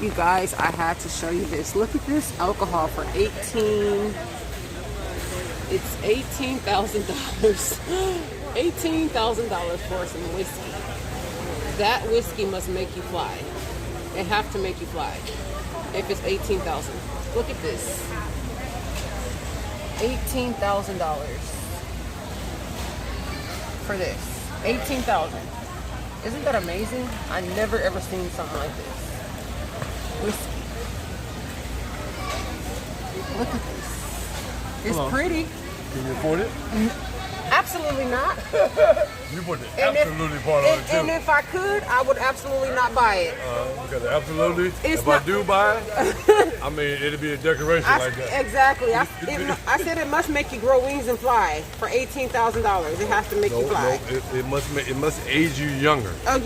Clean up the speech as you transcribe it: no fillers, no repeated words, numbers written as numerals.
You guys, I had to show you this. Look at this alcohol for 18. It's $18,000. $18,000 for some whiskey. That whiskey must make you fly. It have to make you fly. If it's 18,000. Look at this. $18,000 for this. 18,000. Isn't that amazing? I never ever seen something like this. Whiskey. Look at this. It's pretty. Can you afford it? Absolutely not. You put the absolutely part on it too. And if I could, I would absolutely not buy it. Because absolutely, It's if not- I do buy it, I mean, it'll be a decoration like that. Exactly. I said it must make you grow wings and fly for $18,000. It has to make you fly. No, it must age you younger. Oh,